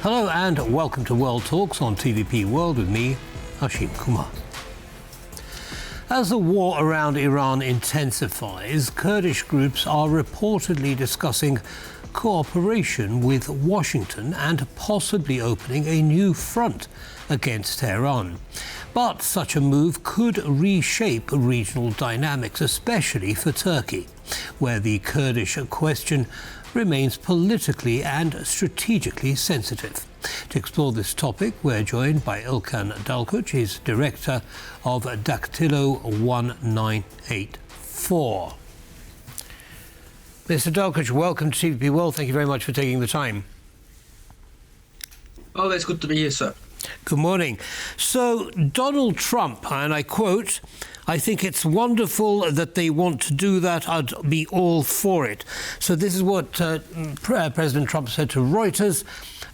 Hello and welcome to World Talks on TVP World with me, Hashim Kumar. As the war around Iran intensifies, Kurdish groups are reportedly discussing cooperation with Washington and possibly opening a new front against Tehran. But such a move could reshape regional dynamics, especially for Turkey, where the Kurdish question remains politically and strategically sensitive. To explore this topic, we're joined by İlkan Dalkuç. He's director of Daktilo 1984. Mr. Dalkuç, welcome to TVP World. Thank you very much for taking the time. Always good to be here, sir. Good morning. So, Donald Trump, and I quote, "I think it's wonderful that they want to do that. I'd be all for it." So this is what President Trump said to Reuters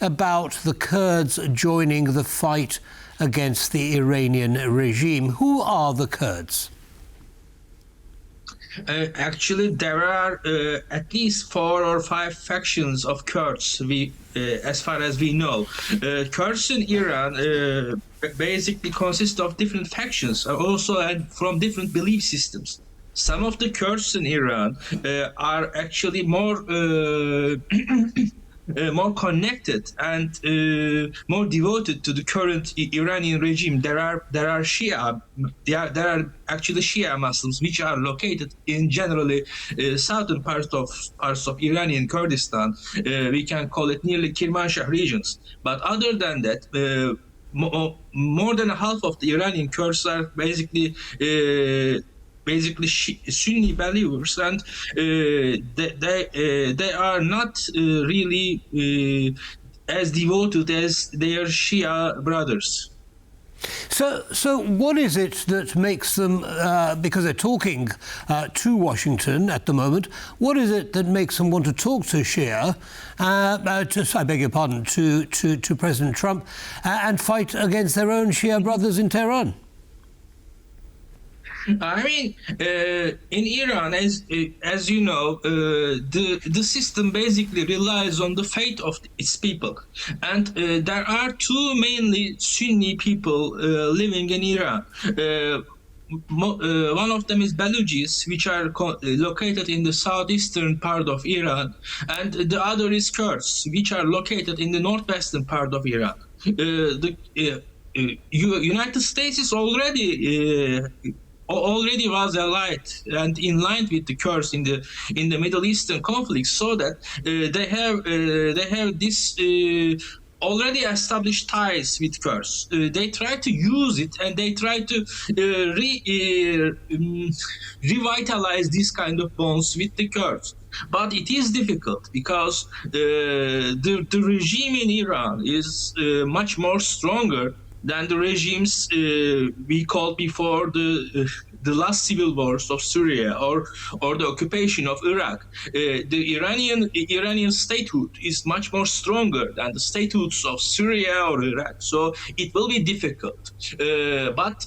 about the Kurds joining the fight against the Iranian regime. Who are the Kurds? Actually, there are at least 4 or 5 factions of Kurds, as far as we know. Kurds in Iran basically consist of different factions, also and from different belief systems. Some of the Kurds in Iran are actually more more connected and more devoted to the current Iranian regime. There are Shia. There are actually Shia Muslims, which are located in generally southern parts of Iranian Kurdistan. We can call it nearly Kermanshah regions. But other than that, more than half of the Iranian Kurds are basically Sunni believers, and they are not really as devoted as their Shia brothers. So what is it that makes them, because they're talking to Washington at the moment, what is it that makes them want to talk to Shia, to President Trump, and fight against their own Shia brothers in Tehran? I mean, in Iran, as you know, the system basically relies on the faith of its people, and there are 2 mainly Sunni people living in Iran. One of them is Baluchis, which are located in the southeastern part of Iran, and the other is Kurds, which are located in the northwestern part of Iran. The United States is already was allied and in line with the Kurds in the Middle Eastern conflict, so that they have this already established ties with Kurds. They try to use it, and they try to revitalize this kind of bonds with the Kurds. But it is difficult because the regime in Iran is much more stronger than the regimes we called before the last civil wars of Syria or the occupation of Iraq. The Iranian statehood is much more stronger than the statehoods of Syria or Iraq, so it will be difficult. But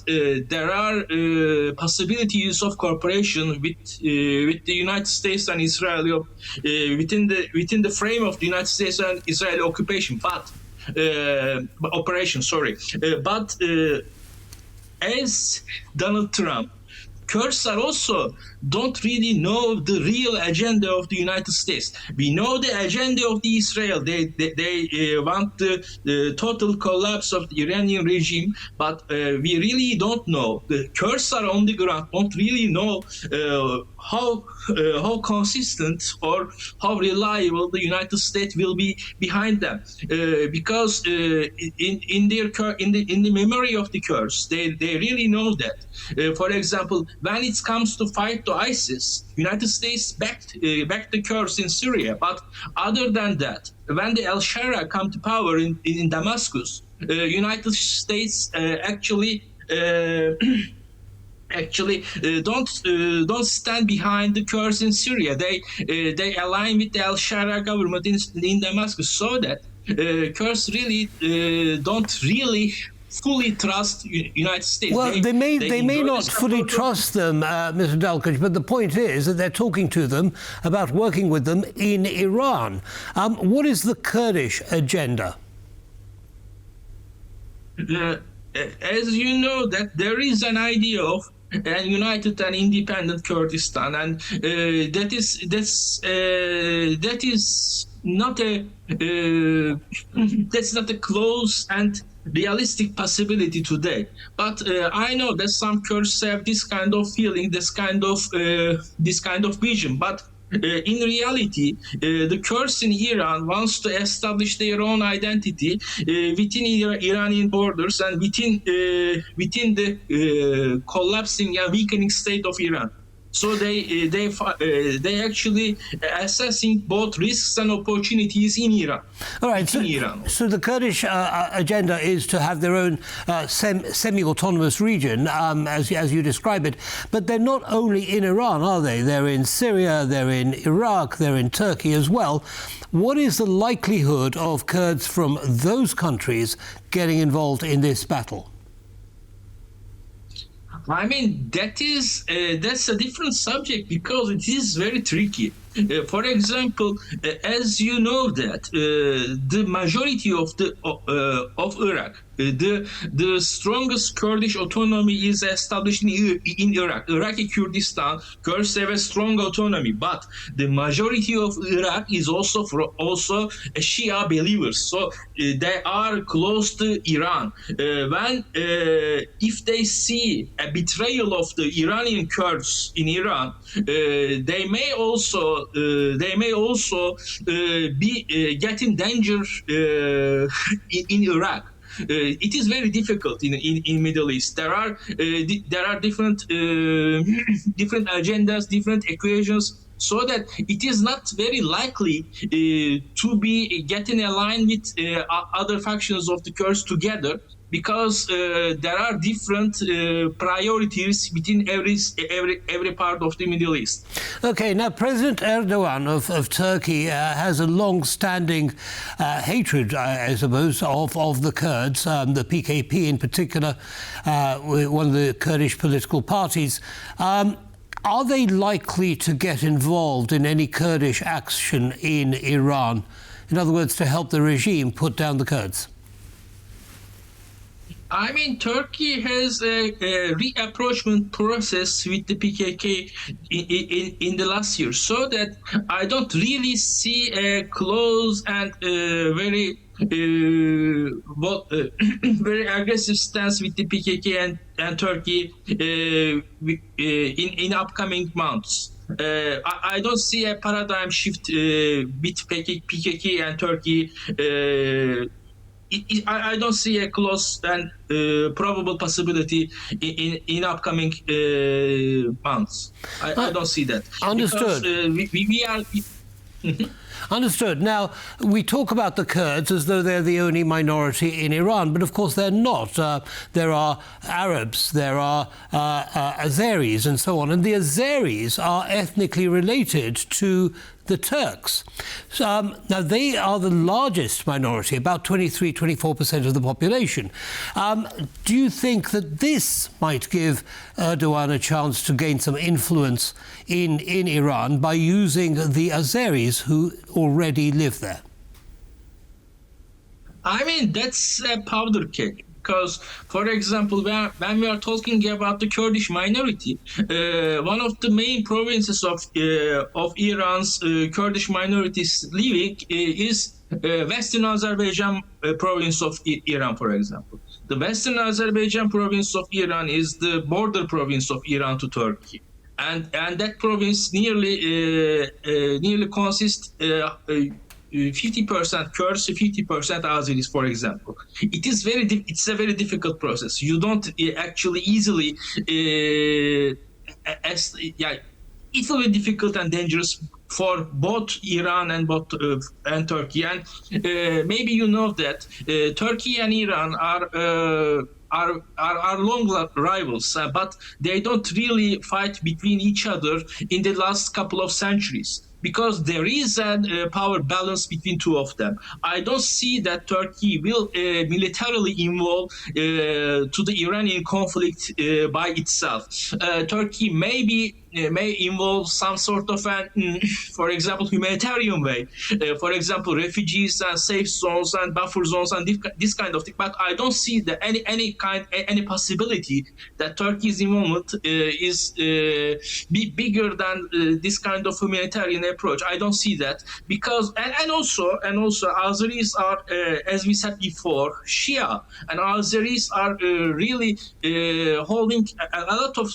there are possibilities of cooperation with the United States and Israel within the frame of the United States and Israeli occupation. But but as Donald Trump, Kurds are also don't really know the real agenda of the United States. We know the agenda of the Israel. They want the total collapse of the Iranian regime, but we really don't know. The Kurds are on the ground, don't really know how consistent or how reliable the United States will be behind them, because in the memory of the Kurds, they really know that. For example, when it comes to fight to ISIS, United States backed the Kurds in Syria. But other than that, when the al-Shara come to power in Damascus, United States actually don't stand behind the Kurds in Syria. They align with the al-Shara government in Damascus, so that Kurds really don't really fully trust United States. Well, they may not fully trust them, Mr. Dalkuç, but the point is that they're talking to them about working with them in Iran. What is the Kurdish agenda? uh, as you know, that there is an idea of an united and independent Kurdistan, and that is not a that's not a close and realistic possibility today. But I know that some Kurds have this kind of feeling, this kind of vision. But in reality, the Kurds in Iran wants to establish their own identity within Iranian borders and within the collapsing and weakening state of Iran. So they actually assessing both risks and opportunities in Iran. All right. So the Kurdish agenda is to have their own semi-autonomous region, as you describe it. But they're not only in Iran, are they? They're in Syria, they're in Iraq, they're in Turkey as well. What is the likelihood of Kurds from those countries getting involved in this battle? I mean, that's a different subject because it is very tricky. For example, as you know that the majority of Iraq, the strongest Kurdish autonomy is established in Iraq. Iraqi Kurdistan, Kurds have a strong autonomy, but the majority of Iraq is also Shia believers, so they are close to Iran. If they see a betrayal of the Iranian Kurds in Iran, they may also get in danger in Iraq. It is very difficult in Middle East. There are different agendas, different equations, so that it is not very likely to be getting aligned with other factions of the Kurds together, because there are different priorities within every part of the Middle East. Okay, now President Erdogan of Turkey has a long-standing hatred, I suppose, of the Kurds, the PKP in particular, one of the Kurdish political parties. Are they likely to get involved in any Kurdish action in Iran? In other words, to help the regime put down the Kurds? I mean, Turkey has a reapproachment process with the PKK in the last year, so that I don't really see a close and very very aggressive stance with the PKK and Turkey in upcoming months. I don't see a paradigm shift with PKK and Turkey. I don't see a close and probable possibility in upcoming months. I don't see that. Understood. Because we are... Understood. Now, we talk about the Kurds as though they're the only minority in Iran, but of course they're not. There are Arabs, there are Azeris and so on, and the Azeris are ethnically related to the Turks. So, now, they are the largest minority, about 23-24% of the population. Do you think that this might give Erdogan a chance to gain some influence in Iran by using the Azeris who already live there? I mean, that's a powder keg. Because, for example, when we are talking about the Kurdish minority, one of the main provinces of Iran's Kurdish minorities living is Western Azerbaijan province of Iran, for example. The Western Azerbaijan province of Iran is the border province of Iran to Turkey. And that province nearly consists 50% Kurds, 50% Azeris, for example. It's a very difficult process. You don't actually easily. It will be difficult and dangerous for both Iran and Turkey. And maybe you know that Turkey and Iran are long rivals, but they don't really fight between each other in the last couple of centuries, because there is a power balance between two of them. I don't see that Turkey will militarily involve to the Iranian conflict by itself. Turkey may be may involve some sort of an, for example, humanitarian way. For example, refugees and safe zones and buffer zones and this kind of thing. But I don't see that any possibility that Turkey's involvement is bigger than this kind of humanitarian approach. I don't see that because and also Azeris are, as we said before, Shia, and Azeris are really holding a lot of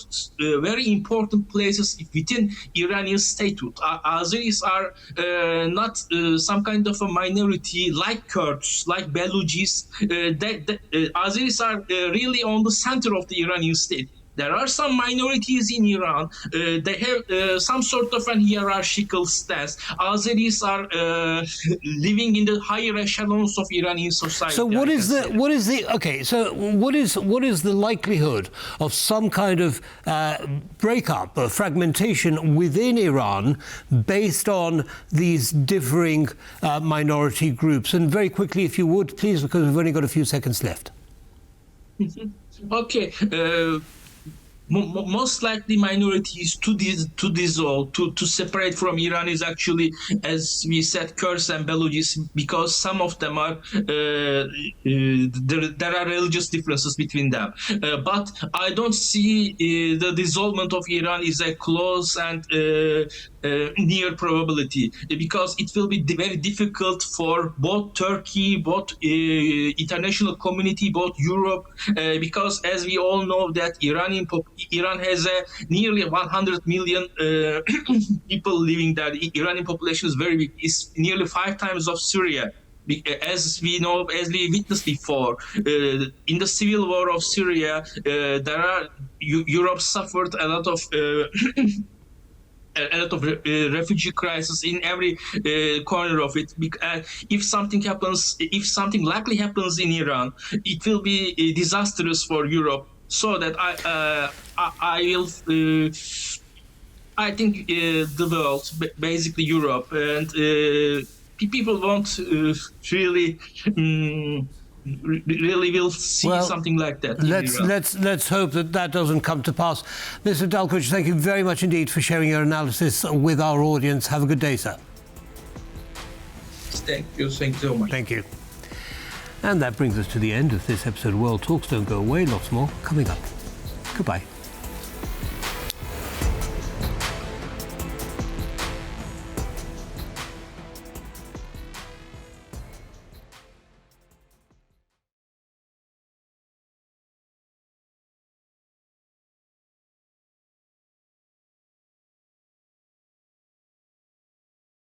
very important places within Iranian statehood. Azeris are not some kind of a minority like Kurds, like Baluchis. Azeris are really on the center of the Iranian state. There are some minorities in Iran. They have some sort of an hierarchical stance. Azeris are living in the higher echelons of Iranian society. So what is the likelihood of some kind of breakup or fragmentation within Iran based on these differing minority groups? And very quickly, if you would, please, because we've only got a few seconds left. Okay. Most likely minorities to dissolve, to separate from Iran is actually, as we said, Kurds and Baluchis, because some of them are, there are religious differences between them. But I don't see the dissolvement of Iran is a close and near probability, because it will be very difficult for both Turkey, both international community, both Europe, because as we all know that Iran has nearly 100 million people living there. The Iranian population is very big. It's nearly 5 times of Syria. As we know, as we witnessed before, in the civil war of Syria, Europe suffered a lot of refugee crisis in every corner of it. If something likely happens in Iran, it will be disastrous for Europe. So that I think the world, basically Europe, and people won't really will see something like that. Let's hope that doesn't come to pass. Mr. Dalkuç, thank you very much indeed for sharing your analysis with our audience. Have a good day, sir. Thank you so much. Thank you. And that brings us to the end of this episode of World Talks. Don't go away, lots more coming up. Goodbye.